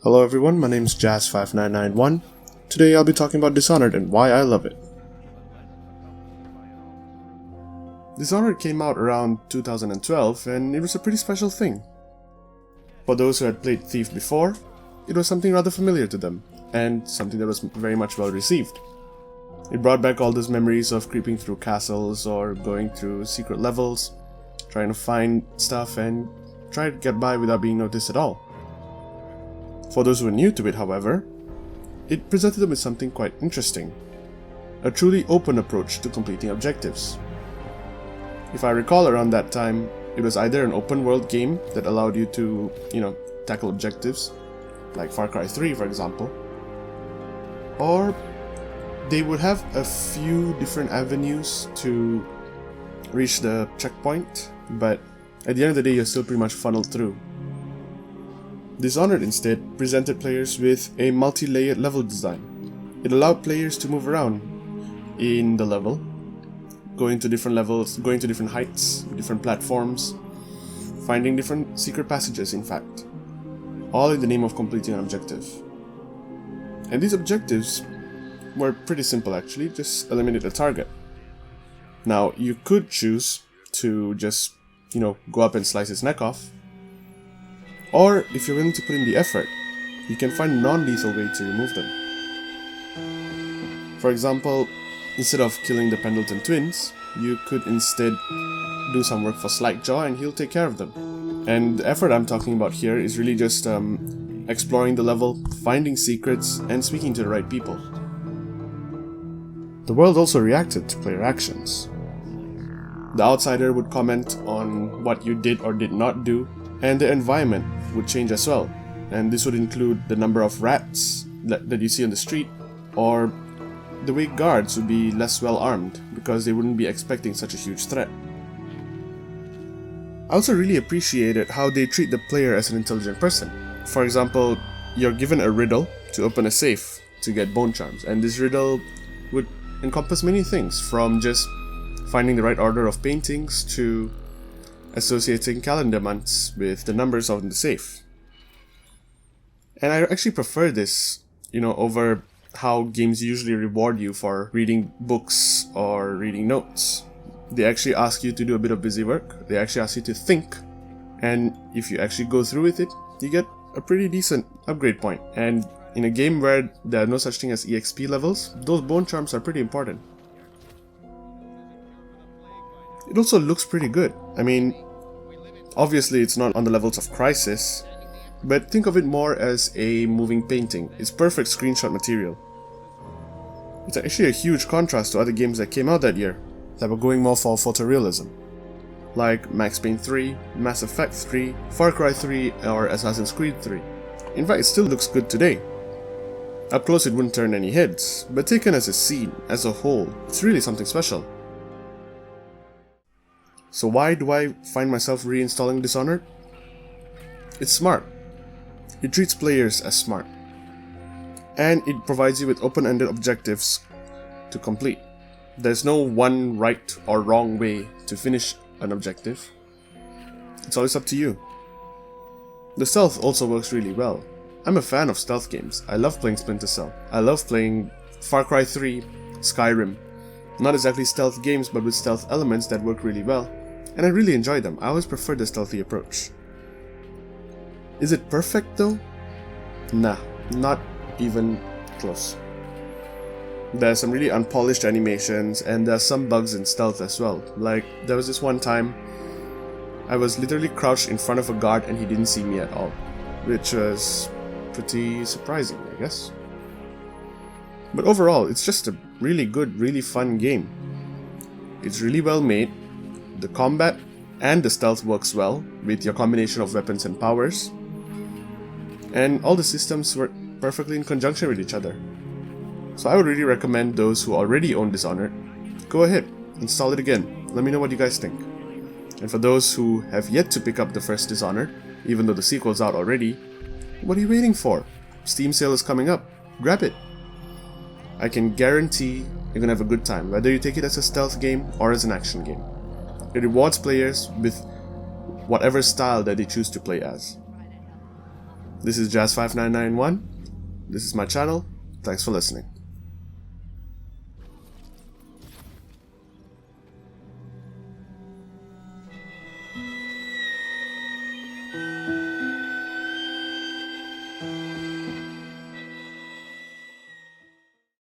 Hello everyone, my name's Jazz5991. Today I'll be talking about Dishonored and why I love it. Dishonored came out around 2012 and it was a pretty special thing. For those who had played Thief before, it was something rather familiar to them, and something that was very much well received. It brought back all those memories of creeping through castles or going through secret levels, trying to find stuff and try to get by without being noticed at all. For those who were new to it, however, it presented them with something quite interesting. A truly open approach to completing objectives. If I recall, around that time, it was either an open world game that allowed you to, tackle objectives, like Far Cry 3 for example, or they would have a few different avenues to reach the checkpoint, but at the end of the day you're still pretty much funneled through. Dishonored instead presented players with a multi-layered level design. It allowed players to move around in the level, going to different levels, going to different heights, different platforms, finding different secret passages in fact, all in the name of completing an objective. And these objectives were pretty simple actually, just eliminate a target. Now you could choose to just, go up and slice its neck off, or if you're willing to put in the effort, you can find a non-lethal way to remove them. For example, instead of killing the Pendleton twins, you could instead do some work for Slackjaw and he'll take care of them. And the effort I'm talking about here is really just exploring the level, finding secrets, and speaking to the right people. The world also reacted to player actions. The outsider would comment on what you did or did not do, and the environment would change as well. And this would include the number of rats that you see on the street, or the way guards would be less well armed because they wouldn't be expecting such a huge threat. I also really appreciated how they treat the player as an intelligent person. For example, you're given a riddle to open a safe to get bone charms, and this riddle would encompass many things, from just finding the right order of paintings to associating calendar months with the numbers on the safe. And I actually prefer this, over how games usually reward you for reading books or reading notes. They actually ask you to do a bit of busy work, they actually ask you to think, and if you actually go through with it, you get a pretty decent upgrade point. And in a game where there are no such thing as EXP levels, those bone charms are pretty important. It also looks pretty good. I mean, obviously it's not on the levels of Crysis, but think of it more as a moving painting. It's perfect screenshot material. It's actually a huge contrast to other games that came out that year, that were going more for photorealism, like Max Payne 3, Mass Effect 3, Far Cry 3, or Assassin's Creed 3. In fact, it still looks good today. Up close it wouldn't turn any heads, but taken as a scene, as a whole, it's really something special. So why do I find myself reinstalling Dishonored? It's smart. It treats players as smart. And it provides you with open-ended objectives to complete. There's no one right or wrong way to finish an objective. It's always up to you. The stealth also works really well. I'm a fan of stealth games. I love playing Splinter Cell. I love playing Far Cry 3, Skyrim. Not exactly stealth games, but with stealth elements that work really well. And I really enjoy them. I always prefer the stealthy approach. Is it perfect though? Nah, not even close. There are some really unpolished animations, and there are some bugs in stealth as well. Like, there was this one time I was literally crouched in front of a guard and he didn't see me at all, which was pretty surprising, I guess. But overall, it's just a really good, really fun game. It's really well made. The combat and the stealth works well with your combination of weapons and powers, and all the systems work perfectly in conjunction with each other. So I would really recommend those who already own Dishonored, go ahead, install it again, let me know what you guys think. And for those who have yet to pick up the first Dishonored, even though the sequel's out already, what are you waiting for? Steam sale is coming up, grab it. I can guarantee you're gonna have a good time, whether you take it as a stealth game or as an action game. It rewards players with whatever style that they choose to play as. This is Jazz5991. This is my channel. Thanks for listening.